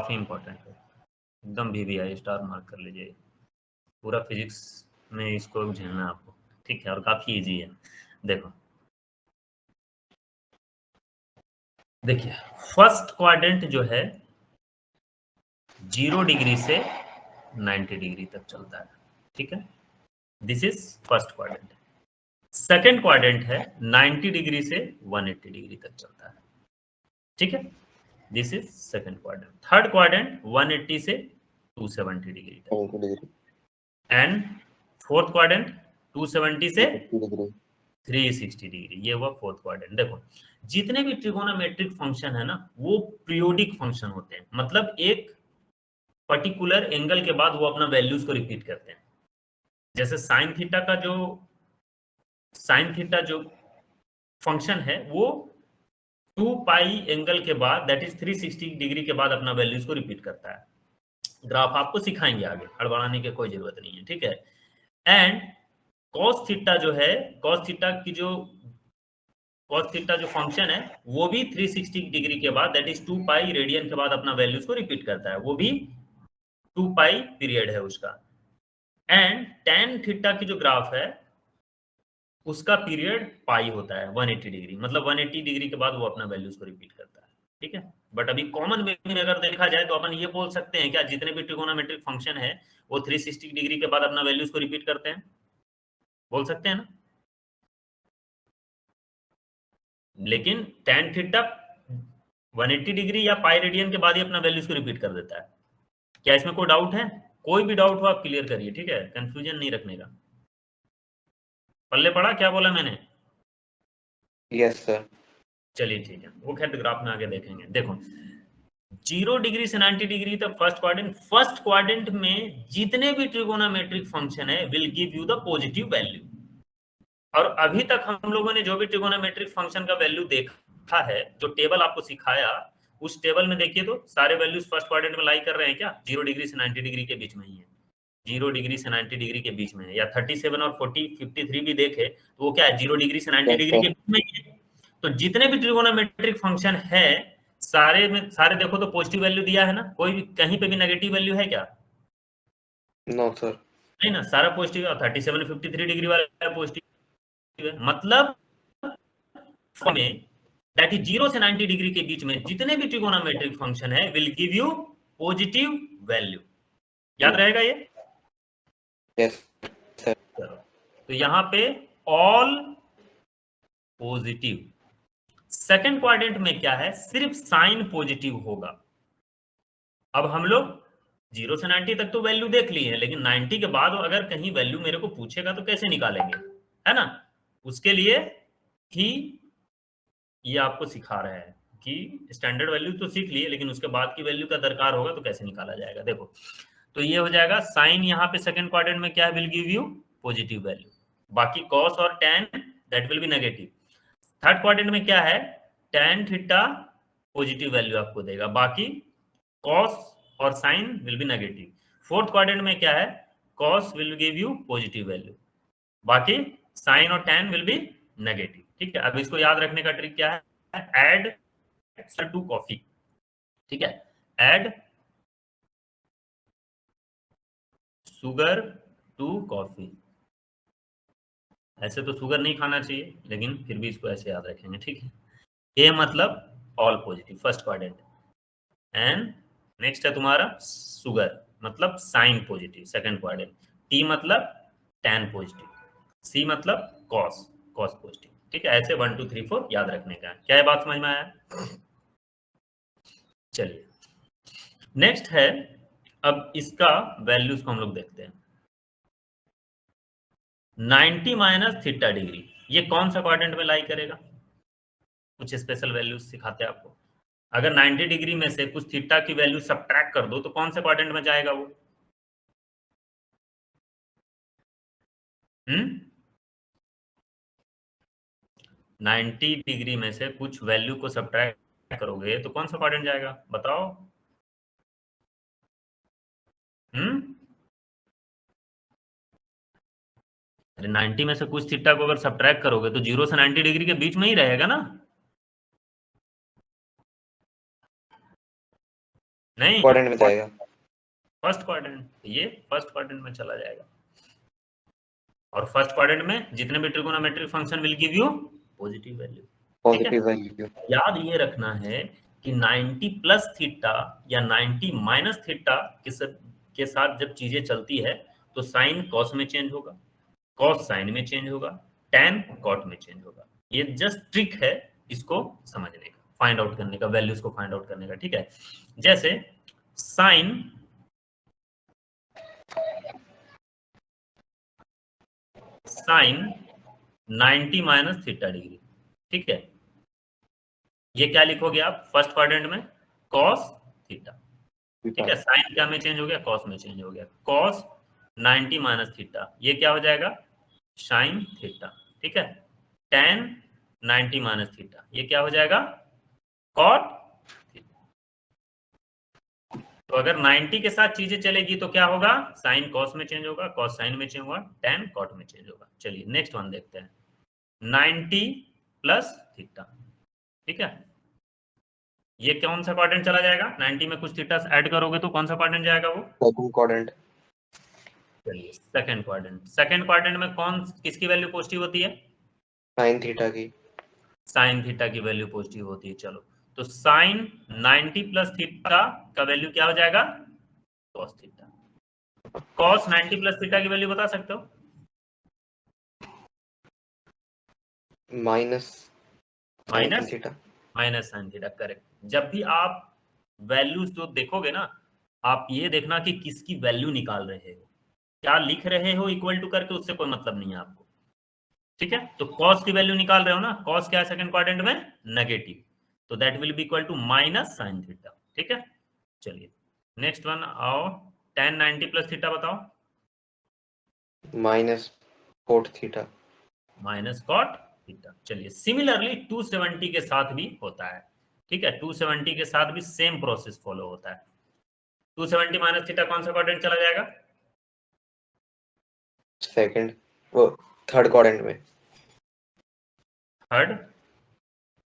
काफी इंपॉर्टेंट है एकदम। VVI स्टार मार्क कर लीजिए, पूरा फिजिक्स में इसको झेलना है आपको, ठीक है, और काफी इजी है। देखो देखिए, फर्स्ट क्वाड्रेंट जो है 0 डिग्री से 90 डिग्री तक चलता है, ठीक है, this is first quadrant. Second quadrant है 90 डिग्री से 180 डिग्री तक चलता है, ठीक है, this is second quadrant. Third quadrant 180 से 270 डिग्री तक, एंड फोर्थ क्वाड्रेंट 270 से 360 डिग्री, ये हुआ फोर्थ क्वाड्रेंट। देखो जितने भी ट्रिगोनोमेट्रिक फंक्शन है ना वो पीरियोडिक फंक्शन होते हैं, मतलब एक पर्टिकुलर एंगल के बाद वो अपना वैल्यूज को रिपीट करते हैं। जैसे साइन थीटा जो फंक्शन है वो 2 पाई एंगल के बाद, दैट इज 360 डिग्री के बाद अपना वैल्यूज को रिपीट करता है। ग्राफ आपको सिखाएंगे आगे, हड़बड़ाने की कोई जरूरत नहीं है, ठीक है। एंड cos थीटा जो है, cos थीटा जो फंक्शन है वो भी 360 डिग्री के बाद, दैट इज 2 पाई रेडियन के बाद अपना वैल्यूज को रिपीट करता है, वो भी 2 पाई पीरियड है उसका। एंड tan थीटा की जो ग्राफ है उसका पीरियड पाई होता है 180 डिग्री, मतलब 180 डिग्री के बाद वो अपना वैल्यूज को रिपीट करता है, ठीक है। बट अभी कॉमन वे में अगर देखा जाए तो अपन ये बोल सकते हैं क्या, जितने भी ट्रिगोनोमेट्रिक फंक्शन है वो 360 डिग्री के बाद अपना वैल्यूज को रिपीट करते हैं, बोल सकते हैं ना। लेकिन tan थीटा 180 डिग्री या पाई रेडियन के बाद ही अपना वैल्यूज को रिपीट कर देता है। क्या इसमें कोई डाउट है? कोई भी डाउट हो आप क्लियर करिए, ठीक है, कंफ्यूजन नहीं रखने का। पल्ले पड़ा क्या बोला मैंने? Yes sir. चलिए ठीक है, वो खैर ग्राफ में आगे देखेंगे। देखो 0 डिग्री से 90 डिग्री तक फर्स्ट क्वाड्रेंट में जितने भी ट्रिगोनोमेट्रिक फंक्शन है will give you the positive value. और अभी तक हम लोगों ने जो भी ट्रिगोनोमेट्रिक फंक्शन का वैल्यू देखा है, जो टेबल आपको सिखाया, उस टेबल में देखिए तो सारे वैल्यूज फर्स्ट क्वाड्रेंट में लाई कर रहे हैं क्या? 0 डिग्री से 90 डिग्री के बीच में ही है, 0 डिग्री से 90 डिग्री के बीच में है। या 37 और 40 53 भी देखे तो वो क्या है, 0 डिग्री से 90 डिग्री के बीच में ही है। तो जितने भी ट्रिगोनोमेट्रिक फंक्शन है सारे में सारे देखो तो पॉजिटिव वैल्यू दिया है ना, कोई भी कहीं पे भी नेगेटिव वैल्यू है क्या? No sir. नहीं ना, सारा पॉजिटिव है। 37 53 डिग्री वाला पॉजिटिव है, मतलब में दैट इज 0 से 90 डिग्री के बीच में जितने भी ट्रिगोनोमेट्रिक फंक्शन है will give you positive value. याद रहेगा ये? Yes sir. तो यहां पे ऑल पॉजिटिव। सेकंड क्वाड्रेंट में क्या है, सिर्फ साइन पॉजिटिव होगा। अब हम लोग 0 से 90 तक तो वैल्यू देख ली है, लेकिन 90 के बाद अगर कहीं वैल्यू मेरे को पूछेगा तो कैसे निकालेंगे, है ना। उसके लिए ही ये आपको सिखा रहे हैं कि स्टैंडर्ड वैल्यू तो सीख लिए, लेकिन उसके बाद की वैल्यू का दरकार होगा तो कैसे निकाला जाएगा। देखो तो ये हो जाएगा साइन, यहाँ पे सेकंड क्वाड्रेंट में क्या है, will give you positive value, बाकी कॉस और tan that will be negative. Third quadrant में क्या है, टैन थीटा पॉजिटिव वैल्यू आपको देगा, बाकी कॉस और sine will be negative. Fourth quadrant में क्या है, cos will give you positive value, बाकी साइन और टैन विल बी नेगेटिव, ठीक है। अब इसको याद रखने का ट्रिक क्या है, ऐड टू कॉफी, ठीक है, ऐड शुगर टू कॉफी। ऐसे तो शुगर नहीं खाना चाहिए, लेकिन फिर भी इसको ऐसे याद रखेंगे, ठीक है। ए मतलब all positive first quadrant, and next है तुम्हारा शुगर मतलब sine positive second quadrant, T मतलब टैन पॉजिटिव, सी मतलब कॉस पॉजिटिव, ठीक है। ऐसे 1 2 3 4 याद रखने का। क्या ये बात समझ में आया? चलिए नेक्स्ट है, अब इसका वैल्यूज को हम लोग देखते हैं। 90 माइनस थीटा डिग्री, ये कौन सा क्वाड्रेंट में लाई करेगा? कुछ स्पेशल वैल्यूज सिखाते हैं आपको। अगर 90 डिग्री में से कुछ थीटा की वैल्यू सब्ट्रैक्ट कर दो तो कौन से क्वाड्रेंट में जाएगा वो? 90 डिग्री में से कुछ वैल्यू को सब्ट्रैक्ट करोगे तो कौन सा क्वाड्रेंट जाएगा, बताओ। अरे 90 में से कुछ थीटा को अगर सब्ट्रैक्ट करोगे तो 0 से 90 डिग्री के बीच में ही रहेगा ना। नहीं, क्वाड्रेंट में जाएगा। फर्स्ट क्वाड्रेंट, ये फर्स्ट क्वाड्रेंट में चला जाएगा। और फर्स्ट क्वाड्रेंट में जितने भी trigonometric function will give you positive value. ठीक है, पॉजिटिव वैल्यू। याद ये रखना है कि 90 प्लस थीटा या 90 माइनस थीटा के साथ जब चीजें चलती है तो साइन कॉस में चेंज होगा, कॉस साइन में चेंज होगा, टैन कॉट में चेंज होगा। ये जस्ट ट्रिक है इसको समझने का, फाइंड आउट करने का, वैल्यूज को फाइंड आउट करने का। ठीक है, जैसे sine sine 90 minus theta degree. ठीक है, ये क्या लिखोगे आप फर्स्ट क्वाड्रेंट में? Cos theta. ठीक है, साइन क्या में चेंज हो गया? कॉस में चेंज हो गया। कॉस 90 माइनस थीटा, ये क्या हो जाएगा? Sine theta. ठीक है, tan 90 माइनस थीटा, ये क्या हो जाएगा? Cot theta. तो अगर 90 के साथ चीजें चलेगी तो क्या होगा? साइन कॉस में चेंज होगा, कॉस साइन में चेंज होगा, tan कॉट में चेंज होगा। चलिए नेक्स्ट वन देखते हैं, 90 प्लस थीटा। ठीक है, ये कौन सा क्वाड्रेंट चला जाएगा? 90 में कुछ थीटा ऐड करोगे तो कौन सा क्वाड्रेंट जाएगा वो? Second quadrant. चलिए सेकंड क्वाड्रेंट। सेकंड क्वाड्रेंट में कौन किसकी वैल्यू पॉजिटिव होती है? साइन थीटा की। साइन थीटा की वैल्यू पॉजिटिव होती है। चलो, तो साइन 90 प्लस थीटा का वैल्यू क्या हो जाएगा? Cos theta. Cos 90 plus theta की वैल्यू बता सकते हो? Minus minus theta. Minus sine theta, correct. जब भी आप वैल्यूज जो देखोगे ना, आप ये देखना कि किसकी वैल्यू निकाल रहे हो, क्या लिख रहे हो इक्वल टू करके, उससे कोई मतलब नहीं है आपको। ठीक है, तो कॉस की वैल्यू निकाल रहे हो ना, कॉस क्या है सेकंड क्वाड्रेंट में? नेगेटिव, तो that will be equal to minus sine theta. ठीक है, चलिए नेक्स्ट वन आओ, tan 90 प्लस थीटा बताओ। Minus cot theta. Minus cot theta. चलिए सिमिलरली 270 के साथ भी होता है। ठीक है, 270 के साथ भी सेम प्रोसेस फॉलो होता है। 270 माइनस थीटा कौन सा क्वाड्रेंट चला जाएगा? सेकंड, वो थर्ड क्वाड्रेंट में। Third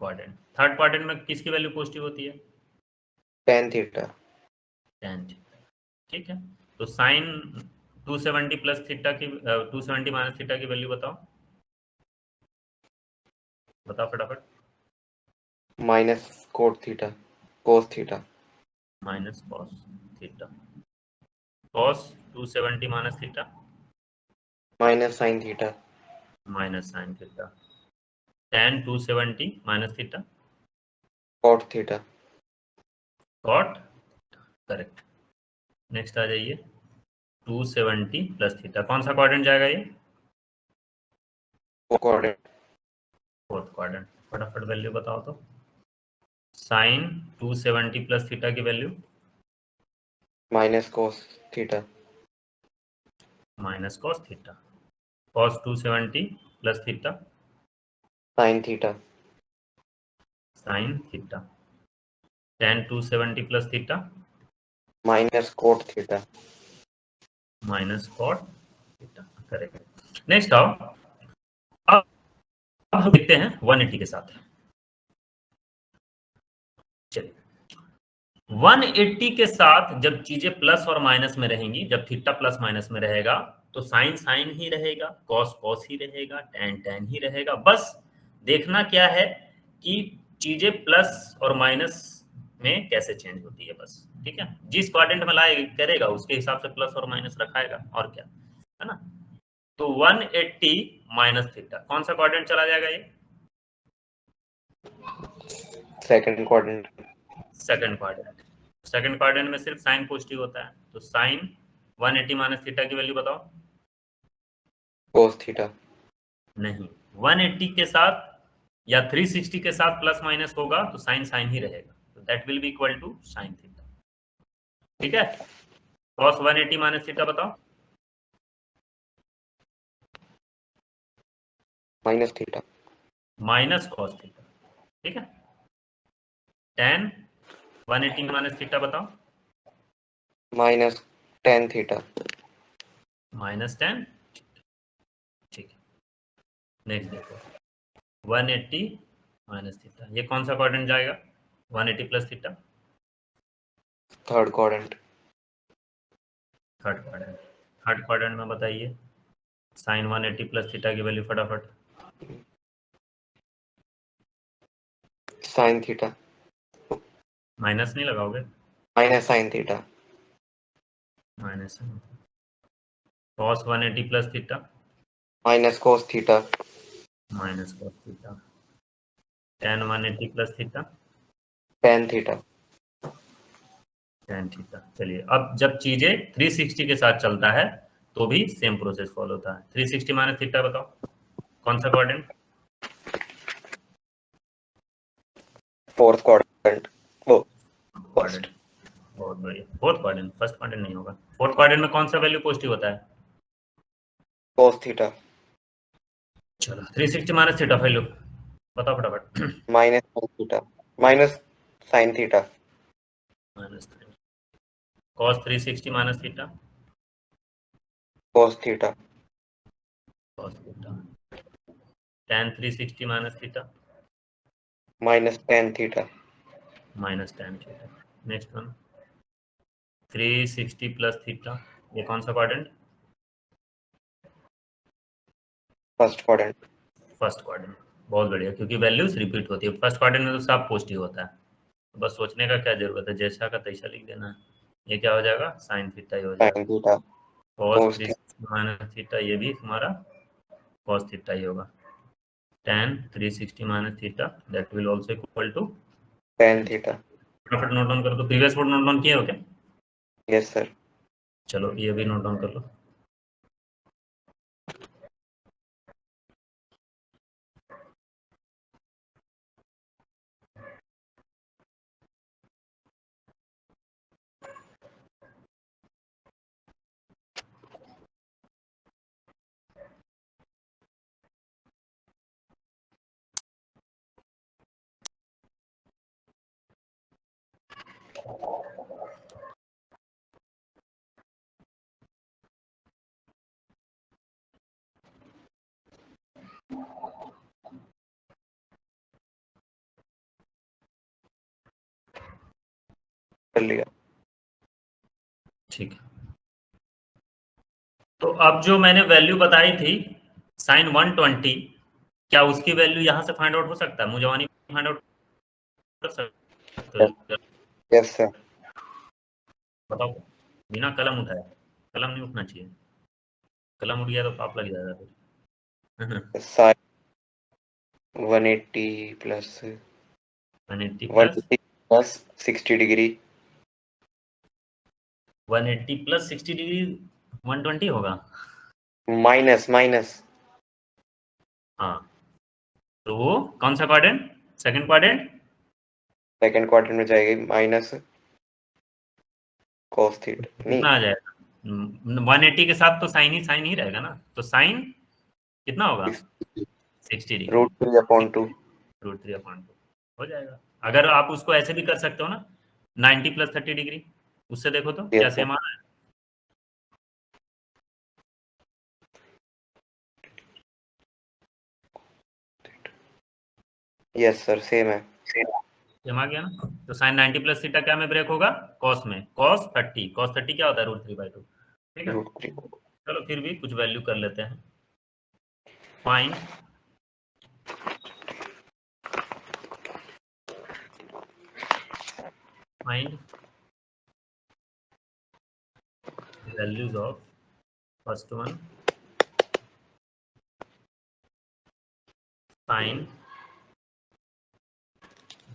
quadrant. थर्ड क्वाड्रेंट में किसकी वैल्यू पॉजिटिव होती है? tan theta. tan theta. ठीक है, तो साइन 270 प्लस थीटा की 270 माइनस थीटा की वैल्यू बताओ, बताओ फटाफट। Minus cot theta, cos theta. Minus cos theta. Cos 270 minus theta, minus sine theta. Minus sine theta. tan 270 minus theta, cot theta. Cot, correct. Next आ जाइए, 270 plus theta, कौन सा quadrant जाएगा ये? क्वाड्रेंट। Fourth quadrant. फटाफट value बताओ तो। Sine 270 plus theta की value? Minus cos theta. Minus cos theta. Cos 270 plus theta, sine theta. Sine theta. tan 270 plus theta, minus cot theta. Minus cot theta, correct. Next आओ, अब हम देखते हैं 180 के साथ। चलिए 180 के साथ जब चीजें प्लस और माइनस में रहेंगी, जब थीटा प्लस माइनस में रहेगा तो साइन साइन ही रहेगा, कॉस कॉस ही रहेगा, टैन टैन ही रहेगा। बस देखना क्या है कि चीजें प्लस और माइनस में कैसे चेंज होती है, बस। ठीक है, जिस क्वाड्रेंट में लाए करेगा उसके हिसाब से प्लस और माइनस रखाएगा, और क्या है ना। तो 180 माइनस थीटा कौन सा क्वाड्रेंट चला जाएगा? ये second quadrant. Second quadrant. Second quadrant में सिर्फ साइन पॉजिटिव होता है, तो साइन 180 माइनस थीटा की वैल्यू बताओ। Cos theta. नहीं, 180 के साथ या 360 के साथ प्लस माइनस होगा तो साइन साइन ही रहेगा, तो that will be equal to sine theta. ठीक है, कॉस 180 माइनस थीटा बताओ। Minus theta. Minus cos theta. ठीक है, tan 180 माइनस थीटा बताओ। माइनस tan थीटा। Minus tan। ठीक है, नेक्स्ट देखो, 180 माइनस थीटा, ये कौन सा क्वाड्रेंट जाएगा? 180 plus theta, third quadrant. Third quadrant में बताइए साइन 180 प्लस थीटा की वैल्यू फटाफट। Sign theta. माइनस नहीं लगाओगे? Minus sine theta. Minus cos 180 plus theta. Minus cos theta. Minus cos theta. tan 180 plus theta. Tan theta. tan theta. चलिए अब जब चीजें 360 के साथ चलता है तो भी सेम प्रोसेस फॉलो होता है। 360 माइनस थीटा बताओ कौन सा क्वाड्रेंट? Fourth quadrant. वो फर्स्ट। क्वाड्रेंट। बहुत बढ़िया। फोर्थ क्वाड्रेंट, फर्स्ट क्वाड्रेंट नहीं होगा। फोर्थ क्वाड्रेंट में कौन सा वैल्यू पॉजिटिव होता है? Cos theta. चलो 360 माइनस थीटा वैल्यू बताओ फटाफट। Minus sine theta. Minus sine theta. Minus cos 360 minus theta. Cos theta. Cos theta. tan 360 minus theta. Minus tan theta. Minus tan theta. Next one 360 plus theta, ये कौन सा quadrant? First quadrant. First quadrant. बहुत बढ़िया, क्योंकि values repeat होती है first quadrant में तो सब पॉजिटिव होता है। बस सोचने का क्या जरूरत है, जैसा का तैसा लिख देना है। ये क्या हो जाएगा? साइन थीटा ही हो जाएगा। Sine theta. Cos cos theta. 360 minus theta, ये भी तुम्हारा कॉस थीटा ही होगा। tan 360 minus theta that will also equal to tan tan theta. Theta. फटाफट नोट डाउन कर दो। प्रीवियस वर्ड नोट डाउन किए हो क्या? Yes sir. चलो ये भी नोट डाउन कर लो। कर लिया। ठीक है, तो अब जो मैंने वैल्यू बताई थी साइन 120, क्या उसकी वैल्यू यहाँ से फाइंड आउट हो सकता है? मुझे फाइंड आउट कर सकते हो? Yes sir. बताओ बिना कलम उठाए। कलम नहीं उठना चाहिए, कलम उठ गया तो पाप लग जाएगा फिर। Sine 180 plus 180 plus 180 plus 60 degree. 180 plus 60 डिग्री 120 होगा। Minus minus. हाँ, तो वो कौन सा quadrant? Second quadrant. Second quadrant में जाएगी माइनस कोस थीटा नहीं। कितना आ जाएगा? 180 के साथ तो साइन ही रहेगा ना, तो साइन कितना होगा? 60 डिग्री। रूट 3/2। √3/2 हो जाएगा। अगर आप उसको ऐसे भी कर सकते हो ना, 90 प्लस 30 डिग्री, उससे देखो तो क्या यस सर। सेम आ रहा है? यस सर सेम है। सेम आ गया ना। तो साइन 90 प्लस थीटा क्या में ब्रेक होगा? कॉस में। cos 30 क्या होता है? √3/2। ठीक है, रूट 3। चलो फिर भी कुछ वैल्यू कर लेते हैं। Find find values of first one sine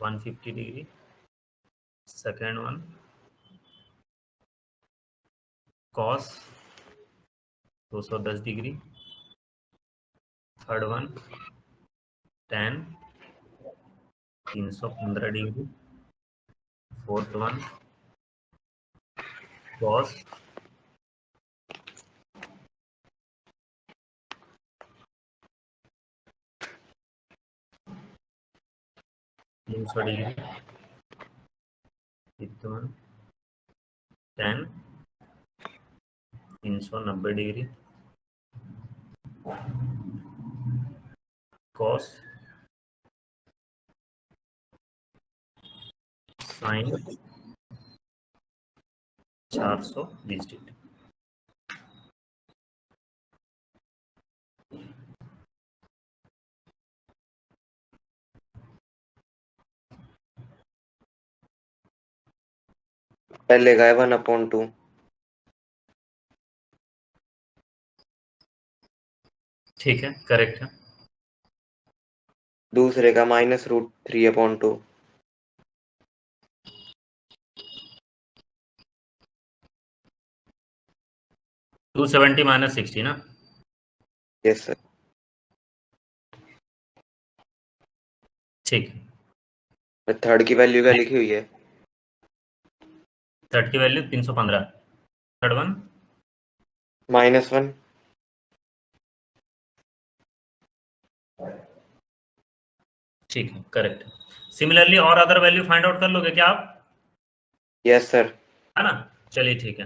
150 degree, second one cos 210 degree, third one tan 315 degree, fourth one cos 300 degree, fifth one tan 390 degree, cos sine 420 degree. पहले का है 1/2। ठीक है, करेक्ट है। दूसरे का -√3/2। 270 माइनस 60 ना। Yes sir. ठीक है। थर्ड की वैल्यू क्या लिखी हुई है? थर्ड की वैल्यू 315। Third one -1। ठीक है, करेक्ट है। सिमिलरली और अदर वैल्यू फाइंड आउट कर लोगे क्या आप? Yes sir. है ना, चलिए ठीक है।